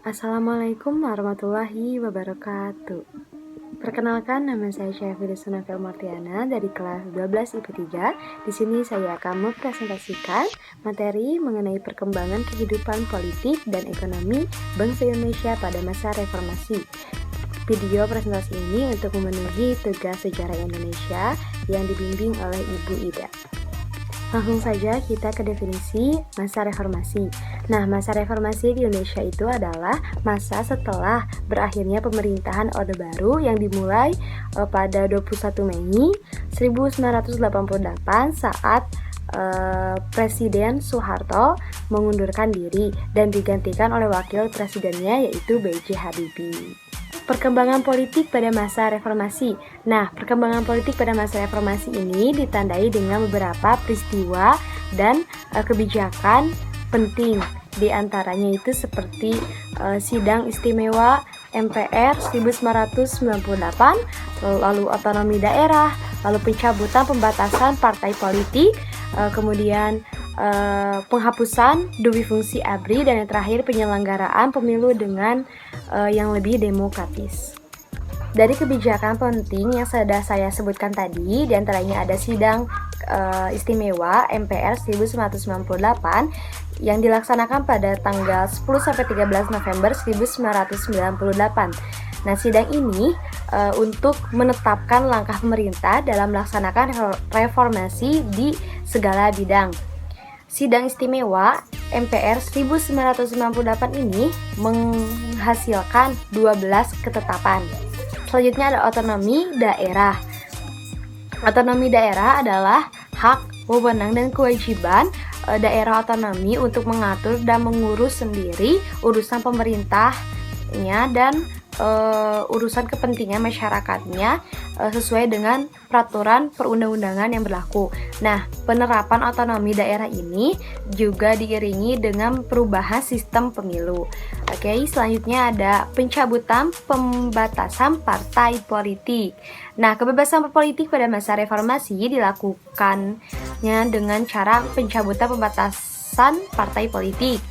Assalamualaikum warahmatullahi wabarakatuh. Perkenalkan, nama saya Syafira Sunafel Martiana dari kelas 12 IP3. Di sini saya akan mempresentasikan materi mengenai perkembangan kehidupan politik dan ekonomi bangsa Indonesia pada masa reformasi. Video presentasi ini untuk memenuhi tugas sejarah Indonesia yang dibimbing oleh Ibu Ida. Langsung saja kita ke definisi masa reformasi. Nah, masa reformasi di Indonesia itu adalah masa setelah berakhirnya pemerintahan Orde Baru yang dimulai pada 21 Mei 1988 saat Presiden Soeharto mengundurkan diri dan digantikan oleh wakil presidennya yaitu B.J. Habibie. Perkembangan politik pada masa reformasi. Nah, perkembangan politik pada masa reformasi ini ditandai dengan beberapa peristiwa dan kebijakan penting. Di antaranya itu seperti sidang istimewa MPR 1998, lalu otonomi daerah, lalu pencabutan pembatasan partai politik, kemudian penghapusan dui fungsi ABRI, dan yang terakhir penyelenggaraan pemilu dengan yang lebih demokratis. Dari kebijakan penting yang sudah saya sebutkan tadi, diantaranya ada sidang istimewa MPR 1998 yang dilaksanakan pada tanggal 10-13 November 1998. Nah, sidang ini untuk menetapkan langkah pemerintah dalam melaksanakan reformasi di segala bidang. Sidang istimewa MPR 1998 ini menghasilkan 12 ketetapan. Selanjutnya ada otonomi daerah. Otonomi daerah adalah hak, wewenang, dan kewajiban daerah otonomi untuk mengatur dan mengurus sendiri urusan pemerintahnya dan urusan kepentingan masyarakatnya sesuai dengan peraturan perundang-undangan yang berlaku. Nah, penerapan otonomi daerah ini juga diiringi dengan perubahan sistem pemilu. Oke, selanjutnya ada pencabutan pembatasan partai politik. Nah, kebebasan berpolitik pada masa reformasi dilakukannya dengan cara pencabutan pembatasan partai politik.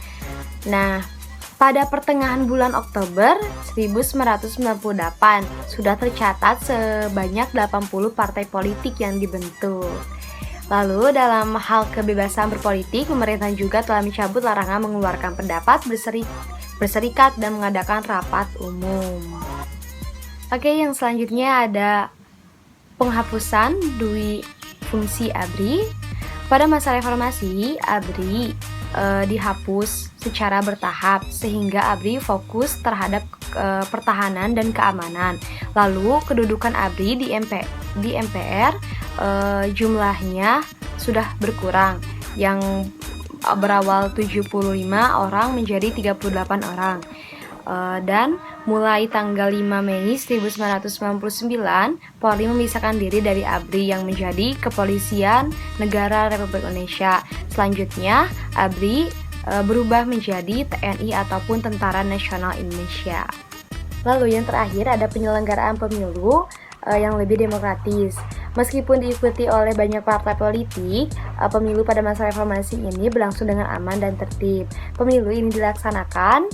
Nah, pada pertengahan bulan Oktober 1998 sudah tercatat sebanyak 80 partai politik yang dibentuk. Lalu dalam hal kebebasan berpolitik, pemerintah juga telah mencabut larangan mengeluarkan pendapat, berserikat, dan mengadakan rapat umum. Oke, yang selanjutnya ada penghapusan dui fungsi ABRI. Pada masa reformasi, ABRI dihapus secara bertahap sehingga ABRI fokus terhadap pertahanan dan keamanan. Lalu kedudukan ABRI di MPR jumlahnya sudah berkurang, yang berawal 75 orang menjadi 38 orang. Dan mulai tanggal 5 Mei 1999, Polri memisahkan diri dari ABRI yang menjadi Kepolisian Negara Republik Indonesia. Selanjutnya, ABRI berubah menjadi TNI ataupun Tentara Nasional Indonesia. Lalu yang terakhir ada penyelenggaraan pemilu yang lebih demokratis. Meskipun diikuti oleh banyak partai politik, pemilu pada masa reformasi ini berlangsung dengan aman dan tertib. Pemilu ini dilaksanakan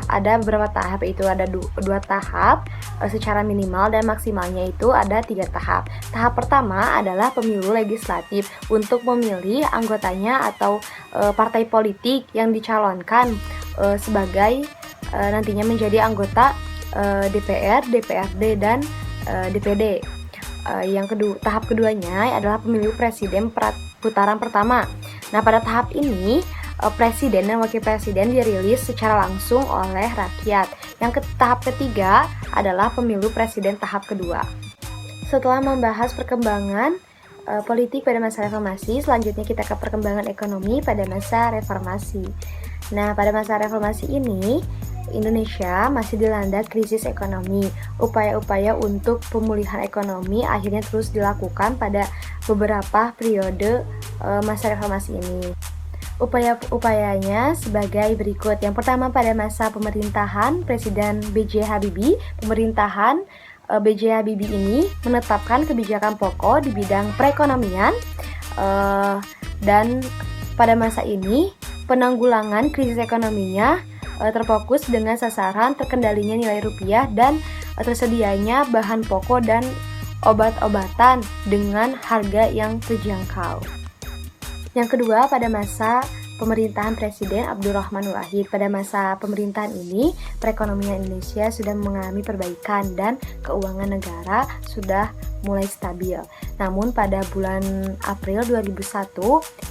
ada beberapa tahap, yaitu ada dua tahap secara minimal, dan maksimalnya itu ada 3 tahap. Tahap pertama adalah pemilu legislatif untuk memilih anggotanya atau partai politik yang dicalonkan sebagai nantinya menjadi anggota DPR, DPRD, dan DPD. Tahap keduanya adalah pemilu presiden putaran pertama. Nah, pada tahap ini presiden dan wakil presiden dirilis secara langsung oleh rakyat. Tahap ketiga adalah pemilu presiden tahap kedua. Setelah membahas perkembangan politik pada masa reformasi, selanjutnya kita ke perkembangan ekonomi pada masa reformasi. Nah, pada masa reformasi ini Indonesia masih dilanda krisis ekonomi. Upaya-upaya untuk pemulihan ekonomi akhirnya terus dilakukan pada beberapa periode masa reformasi ini. Upaya-upayanya sebagai berikut. Yang pertama, pada masa pemerintahan Presiden B.J. Habibie, pemerintahan B.J. Habibie ini menetapkan kebijakan pokok di bidang perekonomian, dan pada masa ini penanggulangan krisis ekonominya terfokus dengan sasaran terkendalinya nilai rupiah dan tersedianya bahan pokok dan obat-obatan dengan harga yang terjangkau. Yang kedua, pada masa pemerintahan Presiden Abdurrahman Wahid. Pada masa pemerintahan ini, perekonomian Indonesia sudah mengalami perbaikan dan keuangan negara sudah mulai stabil. Namun pada bulan April 2001,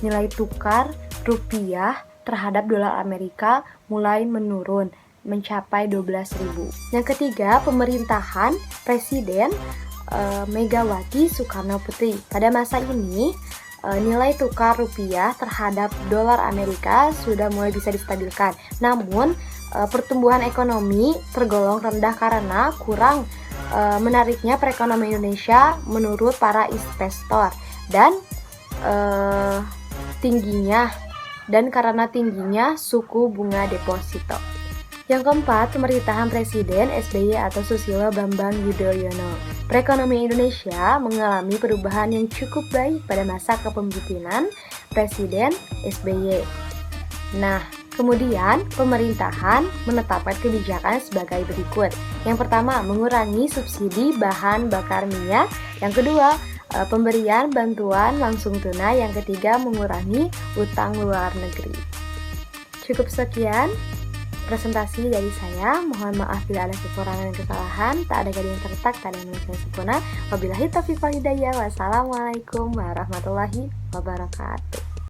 nilai tukar rupiah terhadap dolar Amerika mulai menurun mencapai 12.000. Yang ketiga, pemerintahan Presiden Megawati Soekarno Putri. Pada masa ini, nilai tukar rupiah terhadap dolar Amerika sudah mulai bisa distabilkan. Namun, pertumbuhan ekonomi tergolong rendah karena kurang menariknya perekonomian Indonesia menurut para investor dan karena tingginya suku bunga deposito. Yang keempat, pemerintahan Presiden SBY atau Susilo Bambang Yudhoyono. Perekonomian Indonesia mengalami perubahan yang cukup baik pada masa kepemimpinan Presiden SBY. Nah, kemudian pemerintahan menetapkan kebijakan sebagai berikut. Yang pertama, mengurangi subsidi bahan bakar minyak. Yang kedua, pemberian bantuan langsung tunai. Yang ketiga, mengurangi utang luar negeri. Cukup sekian presentasi dari saya. Mohon maaf bila ada kekurangan dan kesalahan. Tak ada gading yang terletak, tak ada manusia yang sempurna. Wabillahi taufiq wal hidayah. Wassalamualaikum warahmatullahi wabarakatuh.